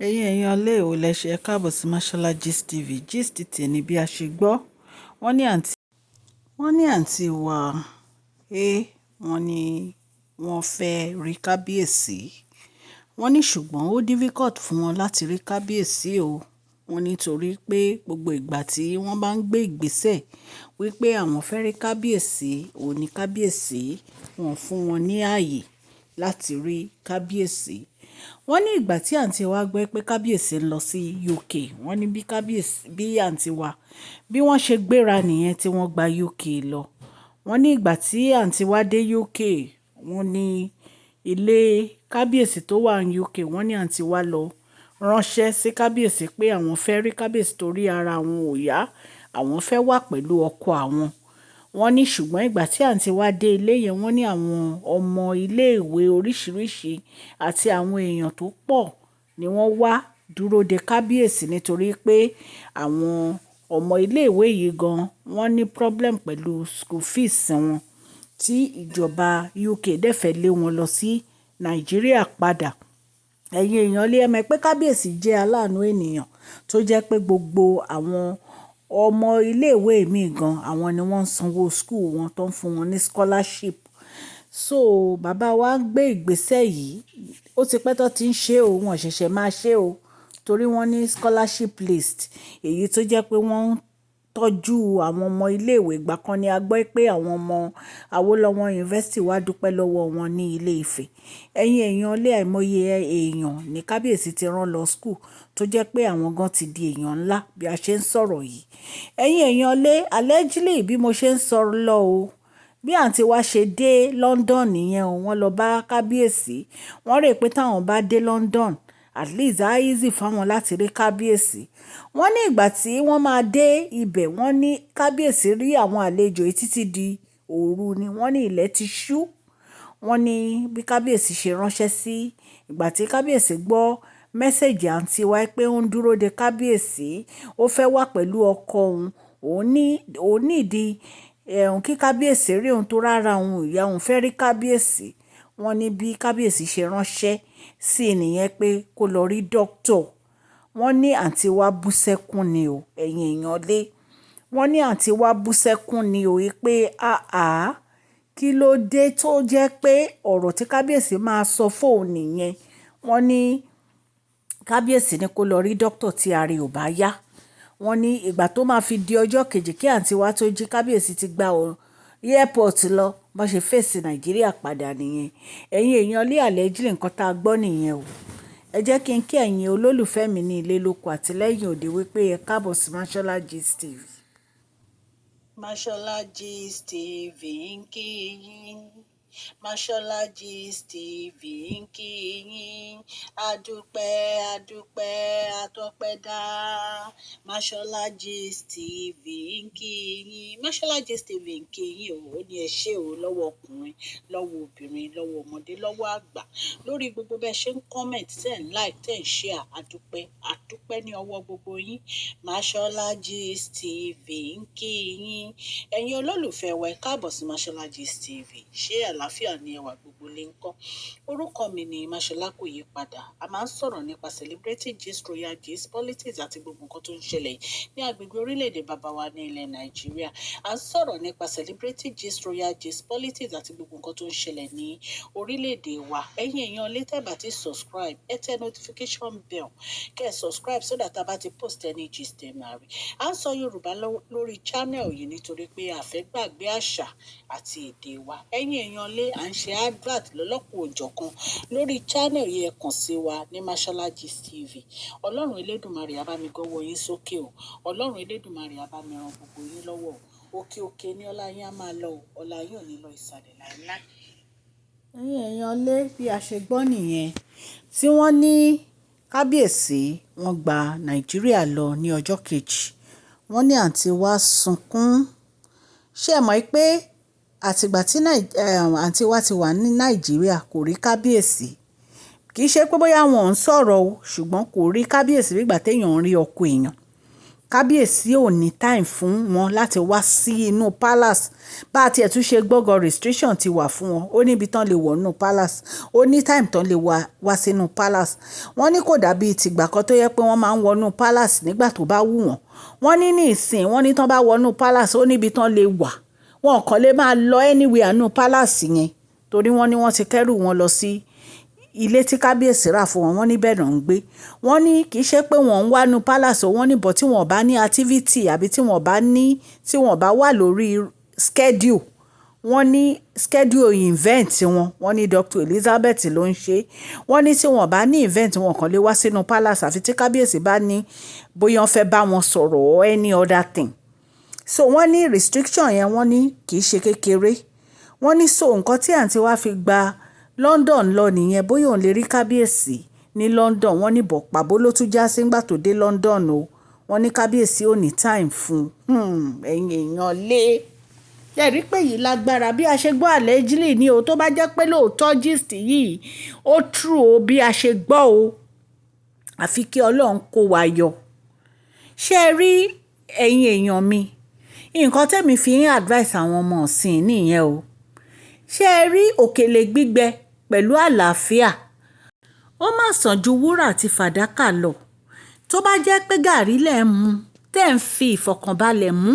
ẹ̀yin èèyàn ilé ò lẹ ṣe káàbọ̀ sí Mashola Gist TV. Gist tèmi bí a ṣe gbọ́ wọ́n ní àǹtí wa wọ́n ní wọ́n fẹ́ rí kábíyèsí. Wọ́n ní ṣùgbọ́n ó difficult fún wọn láti rí kábíyèsí o. Wọ́n nítorí pé gbogbo ìgbà tí wọ́n bá ń gbé ìgbésẹ̀ wípé àwọn fẹ́ rí kábíyèsí, òun ní kábíyèsí wọn fún wọn ní ààyè láti rí kábíyèsí. Wọ́n ní ìgbà tí àǹtí wa gbọ́ pé kábíyèsí ń lọ sí UK, wọ́n ní bí àǹtí wa bí wọ́n ṣe gbéra nìyẹn tí wọ́n gba UK lọ. Wọ́n ní ìgbà tí àǹtí wa dé UK, wọ́n ní ilé kábíyèsí tó wà ní UK, wọ́n ní àǹtí wa lọ ránṣẹ́ sí kábíyèsí pé àwọn fẹ́ rí kábíyèsí torí ara àwọn ò yá, àwọn fẹ́ wà pẹ̀lú ọkọ àwọn. Wọ́n ní ṣùgbọ́n ìgbà tí àǹtí wa dé ilé yẹn, wọ́n ní àwọn ọmọ iléèwé oríṣiríṣi àti àwọn èèyàn tó pọ̀ ni wọ́n wá dúró de kábíyèsí nítorí pé àwọn ọmọ iléèwé yìí gan wọ́n ní problem pẹ̀lú school fees wọn tí ìjọba UK dẹ̀ fẹ́ lé wọn lọ sí Nàìjíríà padà. Ẹ̀yin èèyàn lé ẹ mọ̀ pé kábíyèsí jẹ́ aláàánú ènìyàn tó jẹ́ pé gbogbo àwọn ọmọ iléèwé mi gan àwọn ni wọ́n ń sanwó school wọn tó ń fún wọn ní scholarship. So bàbá wa ń gbé ìgbésẹ̀ yìí, ó ti pẹ́ tó ti ń ṣe o, wọn ṣẹ̀ṣẹ̀ máa ṣe o torí wọ́n ní scholarship list èyí tó jẹ́ pé wọ́n ń tọ́jú àwọn ọmọ iléèwé. Ìgbà kan ni a gbọ́ pé àwọn ọmọ Awólọ́wọ̀ University wá dúpẹ́ lọ́wọ́ wọn ní Ilé Ifẹ̀. Ẹ̀yin èèyàn lé àìmọye èèyàn ní kábíyèsí ti rán lọ school tó jẹ́ pé àwọn gan ti di èèyàn ńlá bí a ṣe ń sọ̀rọ̀ yìí. Ẹ̀yin èèyàn lé allegedly bí mo ṣe ń sọ̀rọ̀ lọ o, bí àǹtí wa ṣe dé London nìyẹn o, wọ́n lọ bá kábíyèsí. Wọ́n rò pé táwọn bá dé London at least á easy fáwọn láti rí kábíyèsí. Wọ́n ní ìgbà tí wọ́n máa dé ibẹ̀, wọ́n ní kábíyèsí rí àwọn àlejò yìí títí di òru ni. Wọ́n ní ilẹ̀ ti ṣú. Wọ́n ní bí kábíyèsí ṣe ránṣẹ́ sí, ìgbà tí kábíyèsí gbọ́ mẹ́sẹ̀jì àǹtí wa pé ó ń dúró de kábíyèsí, ó fẹ́ wà pẹ̀lú ọkọ òun, òun nídìí kí kábíyèsí rí òun tó rárá òun ìyá òun fẹ́ rí kábíyèsí. Wọ́n ní bí kábíyèsí ṣe ránṣẹ́ sí nìyẹn pé kó lọ rí dókítà. Wọ́n ní àǹtí wa bú sẹ́kún ni o, ẹ̀yin èèyàn lé. Wọ́n ní àǹtí wa bú sẹ́kún ni o pé kí ló dé tó jẹ́ pé ọ̀rọ̀ tí kábíyèsí máa sọ fóun nìyẹn. Wọ́n ní kábíyèsí ní kó lọ rí dókítà tí ara ò bá yá. Wọ́n ní ìgbà tó máa fi di ọjọ́ kejì kí àǹtí wa tó jí, kábíyèsí ti gba airport lọ bó ṣe fèsì Nàìjíríà padà nìyẹn. Ẹ̀yin èèyàn lé allegedly nǹkan tá a gbọ́ nìyẹn o. Ẹ jẹ́ kí n kí ẹ̀yin olólùfẹ́ mi ní ilé lóko àti lẹ́yìn òde wípé ẹ káàbọ̀ sí Mashola Gist TV. Mashola Gist TV ń kí yín. Mashola Gist TV ń kí yín. Adúpẹ́ atọ́pẹ́dá. Mashola Gist TV ń kí yín. Mashola Gist TV ń kí yín o. Ó ní ẹ ṣé o lọ́wọ́ ọkùnrin, lọ́wọ́ obìnrin, lọ́wọ́ ọmọdé, lọ́wọ́ àgbà. Lórí gbogbo bẹ́ẹ̀ ṣe ń comment, tẹ̀ ń like, tẹ̀ ń share. Adúpẹ́ ní ọwọ́ gbogbo yín. Mashola Gist TV ń kí yín. Ẹ̀yin olólùfẹ́ wa ẹ káàbọ̀ sí Mashola Gist TV. Ṣé àlàáfíà ni ẹwà gbogbo lè ń kọ́? Orúkọ mi ni Mashola kò yí padà. A máa ń sọ̀rọ̀ nípa celebrity gist, royal gist, politics àti gbogbo nǹkan tó ń ṣẹlẹ̀ ní agbègbè orílẹ̀-èdè bàbá wa ní ilẹ̀ Nàìjíríà. A ń sọ̀rọ̀ nípa celebrity gist, royal gist, politics àti gbogbo nǹkan tó ń ṣẹlẹ̀ ní orílẹ̀-èdè wa. Ẹ̀yin èèyàn lè tẹ́ bá ti subscribe, ẹ tẹ notification bell kẹ́ ẹ subscribe so that a bá ti post any gist ẹ máa rí. A ń sọ Yorùbá lórí channel yìí nítorí pé a fẹ́ gbàgbé àṣà àti èdè wa. Ẹ̀yin èèyàn lé à ń ṣe advert lọ́lọ́kùn òjọ̀kan lórí channel yìí, ẹ kàn sí wa ní Mashola Gist TV. Ọlọ́run Elédùmarè á bá mi gọ́wọ́ yín sókè o. Ọlọ́run Elédùmarè á bá mi ran gbogbo yín lọ́wọ́ o. Òkè òkè ni ọlá yín á máa lọ o. Ọlá yín ò ní lọ ìsàlẹ̀ láíláí. Ẹ̀yin èèyàn lé bí a ṣe gbọ́ nìyẹn tí wọ́n ní kábíyèsí wọ́n gba Nàìjíríà lọ ní ọjọ́ kejì. Wọ́n ní àǹtí wa sunkún. Ṣé ẹ mọ̀ pé àtìgbà tí àǹtí wa ti wà ní Nàìjíríà kò rí kábíyèsí? Kì í ṣe pé bóyá wọn ń sọ̀rọ̀ o, ṣùgbọ́n kò rí kábíyèsí bí ìgbà téèyàn ń rí ọkọ èèyàn. kábíyèsí ò ní time fún wọn láti wá sí inú palace bá a tiẹ̀ tún ṣe gbọ́gàn restriction ti wà fún wọn ó níbi tán lè wọ̀ nínú palace ó ní time tán lè wá sínú palace wọ́n ní kò dàbí tìgbà kan tó yẹ pé wọ́n máa ń wọnú palace nígbà tó bá wù wọ́n wọ́n ní ní ìsìn wọ́n ní tán bá wọnú palace ó níbi tán lè wà wọn kàn lè máa lọ anywhere nínú palace yẹn torí wọ́n ní wọ́n ti kẹ́rù wọn lọ sí ilé tí kábíyèsí rà fún wọn wọ́n níbẹ̀ náà ń gbé wọ́n ní kì í ṣe pé wọ́n ń wá nu palace wọ́n ní bọ̀ tí wọ́n bá ní activity àbí tí wọ́n bá wà lórí schedule wọ́n ní schedule event wọ́n ní Dr. Elizabeth ló ń ṣe wọ́n ní tí wọ́n bá ní event wọn kàn lè wá sínú palace àfi tí kábíyèsí bá ní bóyá wọ́n fẹ́ bá wọn sọ̀rọ̀ or any other thing so wọ́n ní restriction yẹn wọ́n ní kì í ṣe kékeré wọ́n ní so nǹkan tí àǹtí wa fi gba London lọ nìyẹn bóyá òun lè rí kábíyèsí ní London wọ́n ní bọ̀ pàbó ló tún já sí ńgbà tó dé London o wọ́n ní kábíyèsí ò ní time fún ẹ̀yin èèyàn lé ẹ̀rí pé yìí lágbára bí a ṣe gbọ́ allegedly ní o tó bá jẹ́ pé lóòótọ́ gist yìí ó true o bí a ṣe gbọ́ o àfi kí Ọlọ́run kó wa yọ ṣé ẹ rí ẹ̀yin èèyàn mi nǹkan tẹ́mi fi ń advice àwọn ọmọ ọ̀sìn nìyẹn o ṣé ẹ rí òkèlè gbígbẹ pẹ̀lú àlàáfíà ó má sàn ju wúrà àti fàdákà lọ tó bá jẹ́ pé gàrí lẹ̀ ń mu tẹ́ ń fi ìfọ̀kànbalẹ̀ mú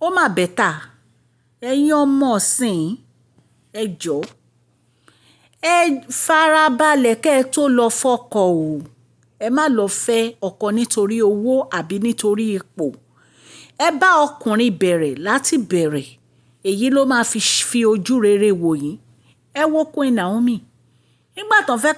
ó má bẹ́tà ẹ̀yin ọmọ ọ̀sìn ẹ jọ̀ọ́ ẹ farabalẹ̀ kẹ́ ẹ tó lọ fọ́kọ o ẹ má lọ fẹ́ ọkọ nítorí owó àbí nítorí ipò ẹ bá ọkùnrin bẹ̀rẹ̀ láti bẹ̀rẹ̀ èyí ló máa fi ojú rere wò yín ẹ wo Queen Naomi nígbà tán fẹ́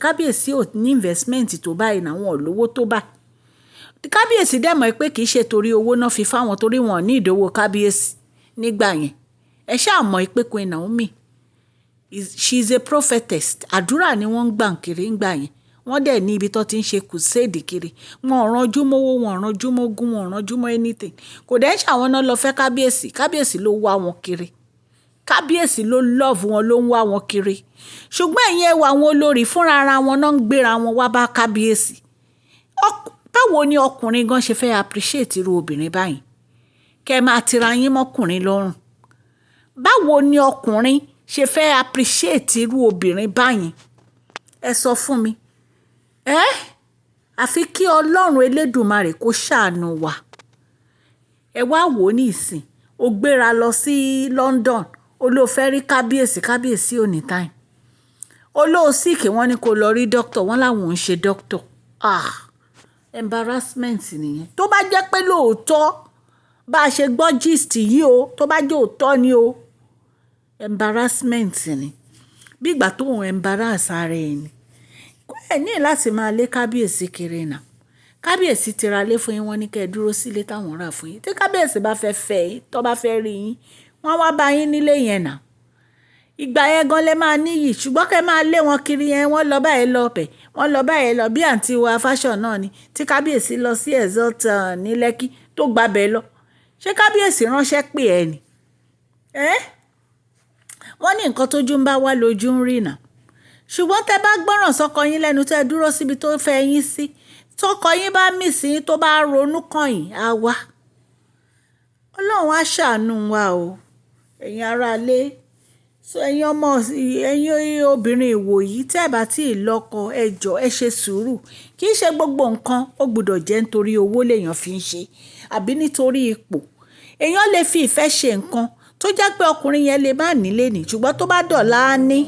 kábíyèsí ò ní investment tó báyìí náà wọn ò lówó tó báyìí kábíyèsí dẹ̀ mọ̀ pé kì í ṣe torí owó náà fi fáwọn torí wọn ò ní ìdówó kábíyèsí nígbà yẹn ẹ ṣáà mọ̀ pé Queen Naomi she is a prophetess àdúrà ni wọ́n ń gbà kiri ńgbà yẹn wọ́n dẹ̀ ní ibi tó ti ń ṣe crusade kiri wọn ò ranjú mówó wọn ò ranjú mógún wọn ò ranjú mọ́ anything kò dẹ̀ ń ṣàwọn náà lọ fẹ́ kábíyèsí ló wá wọn kiri kábíyèsí ló love wọn ló ń wá wọn kiri ṣùgbọ́n ẹ̀yin ẹwà àwọn olórí fúnra ara wọn náà ń gbéra wọn wá bá kábíyèsí báwo ni ọkùnrin gan ṣe fẹ́ appreciate irú obìnrin báyìí kẹ́ ẹ máa tira yín mọ́kùnrin lọ́rùn báwo ni ọkùnrin ṣe fẹ́ appreciate irú obìnrin báyìí ẹ sọ fún mi àfi kí Ọlọ́run Elédùmarè kó ṣàánú wa ẹ wá wò ó ní ìsìn ó gbéra lọ sí London ó ló fẹ́ rí kábíyèsí ò ní time ó ló sick wọ́n ní kó lọ rí doctor wọ́n láwọn ò ń ṣe doctor embarrassment nìyẹn tó bá jẹ́ pé lóòótọ́ bá a ṣe gbọ́ gist yìí o tó bá jẹ́ òótọ́ ni o embarrassment ni bí ìgbà tó ń embarrass ara ẹ̀ ni ẹ ní láti máa lé kábíyèsí kiri náà kábíyèsí ti ra lé fún yín wọ́n ní kẹ́ ẹ dúró sílé táwọn rà fún yín tí kábíyèsí bá fẹ́ fẹ́ yín tó bá fẹ́ rí yín wọ́n wá bá yín nílé yẹn náà ìgbà yẹn gan lẹ máa níyì ṣùgbọ́n kẹ́ máa lé wọn kiri yẹn wọ́n lọ báyìí lọ bẹ̀ wọ́n lọ báyìí lọ bí àǹtí wa fashion náà ni tí kábíyèsí lọ sí Exalt ní Lẹ́kí tó gbabẹ̀ lọ ṣé kábíyèsí ránṣẹ́ pè ẹ́ ni wọ́n ní nǹkan tójú ń bá wá lójú ń rí náà ṣùgbọ́n tẹ́ bá gbọ́ràn sọ́kọ yín lẹ́nu tẹ́ dúró síbi tó fẹ́ yín sí tọkọ yín bá mì sí tó bá ronú kàn yín á wá Ọlọ́run á ṣàánú wa o ẹ̀yin aráalé so ẹ̀yin ọmọ ẹ̀yin obìnrin ìwòyí tẹ́ bá tí ì lọ́kọ ẹ jọ̀ọ́ ẹ ṣe sùúrù kì í ṣe gbogbo nǹkan ó gbọ́dọ̀ jẹ́ nítorí owó lèèyàn fi ń ṣe àbí nítorí ipò èèyàn lè fi ìfẹ́ ṣe nǹkan tó jẹ́ pé ọkùnrin yẹn lè má nílé ní ṣùgbọ́n tó bá dọ̀la á ní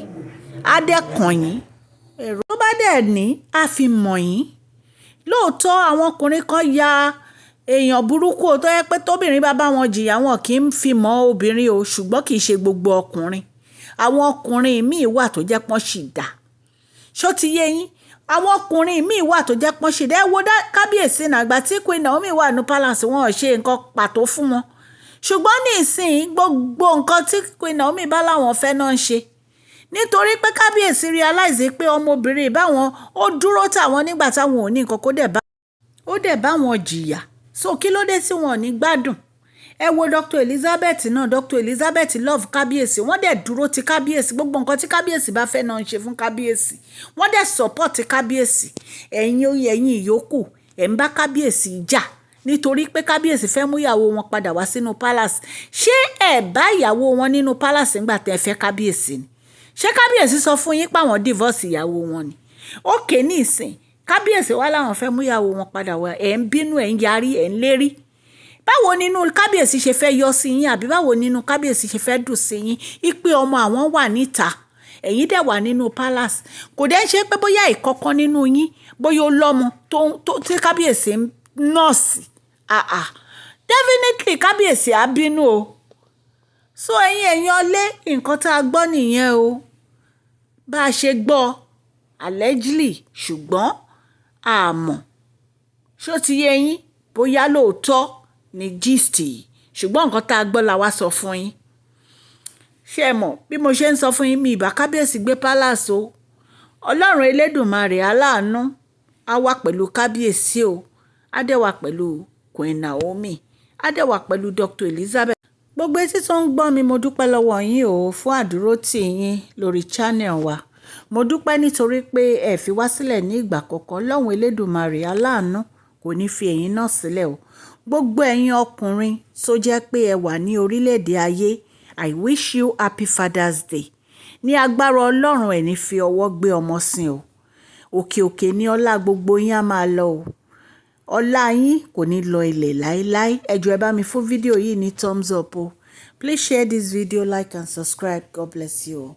á dẹ̀ kàn yín ẹ̀rọ tó bá dẹ̀ ní á fi mọ̀ yín lóòótọ́ àwọn ọkùnrin kan ya èèyàn burúkú tó yẹ pé tóbìnrin bá bá wọn jìyà wọn kì í fi mọ́ obìnrin o ṣùgbọ́n kì í ṣe gbogbo ọkùnrin àwọn ọkùnrin míì wà tó jẹ́ pọ́n sì dá ṣó ti yé yín àwọn ọkùnrin míì wà tó jẹ́ pọ́n sì dá ẹ wo kábíyèsí nàgbà tí Queen Naomi wà ní palace wọn ò ṣe nǹkan pàtó fún wọn ṣùgbọ́n ní ìsìn gbogbo nǹkan tí Queen Naomi bá láwọn fẹ́ náà ń ṣe nítorí pé kábíyèsí realize pé ọmọbìnrin báwọn ó dúró táwọn nígbà táwọn ò ní nǹkan ó dẹ̀ bá wọn jìyà so kí ló dé tí wọn ò ní gbádùn ẹ wo Dr. Elizabeth náà Dr. Elizabeth love kábíyèsí wọ́n dẹ̀ dúró ti kábíyèsí gbogbo nǹkan tí kábíyèsí bá fẹ́ náà ń ṣe fún kábíyèsí wọ́n dẹ̀ support kábíyèsí ẹ̀yin ìyókù ẹ̀ ń bá kábíyèsí jà nítorí pé kábíyèsí fẹ́ mú ìyàwó wọn padà wá sínú palace. Ṣé ẹ bá ìyàwó wọn nínú palace nígbà tẹ́ fẹ́ kábíyèsí ni? Ṣé kábíyèsí sọ fún yín páwọn divorce ìyàwó wọn ni? Ókè ní ìsìn kábíyèsí wá láwọn fẹ́ mú ìyàwó wọn padà wá, ẹ̀ ń bínú, ẹ̀ ń yarí, ẹ̀ ń lérí. Báwo nínú kábíyèsí ṣe fẹ́ yọ sí yín, àbí báwo nínú kábíyèsí ṣe fẹ́ dùn sí yín ipe ọmọ àwọn wà níta, ẹ̀yin dẹ̀ wà nínú palace? Kò dẹ́ ṣe pé bóyá ìkọ̀kan nínú yín bóyá ó lọ́mọ tí kábíyèsí ń nọ́ọ̀sì. Definitely kábíyèsí á bínú o. So ẹ̀yin ọlé, nǹkan tá a gbọ́ nìyẹn o. Bá a ṣe gbọ́ allegedly, ṣùgbọ́n àmọ́ ṣó ti yé yín bóyá lóòótọ́ ni gist yìí, ṣùgbọ́n nǹkan tá a gbọ́ la wá sọ fún yín. Ṣé ẹ mọ̀ bí mo ṣe ń sọ fún yín, mi ìbá kábíyèsí gbé palace o. Ọlọ́run Elédùmarè aláàánú á wà pẹ̀lú kábíyèsí o, á dẹ̀ wà pẹ̀lú Queen Naomi, á dẹ̀ wà pẹ̀lú Dr. Elizabeth. Gbogbo etí tó ń gbọ́ mi, mo dúpẹ́ lọ́wọ́ yín o fún àdúrótì yín lórí channel wa. Mo dúpẹ́ nítorí pé ẹ fi wá sílẹ̀ ní ìgbà kọ̀ọ̀kan. Ọlọ́run Elédùmarè aláàánú kò ní fi ẹ̀yin náà sílẹ̀ o. Gbogbo ẹ̀yin ọkùnrin tó jẹ́ pé ẹ wà ní orílẹ̀-èdè ayé, I wish you happy Father's Day. Ní agbára Ọlọ́run ẹ̀ ní fi ọwọ́ gbé ọmọ sin o. Òkè òkè ní ọlá gbogbo yín á máa lọ o. Ọlá yín kò ní lọ ilẹ̀ láíláí. Ẹ jọ̀ọ́ ẹ bá mi fún fídíò yìí ní thumbs up o. Please share this video, like and subscribe. God bless you all.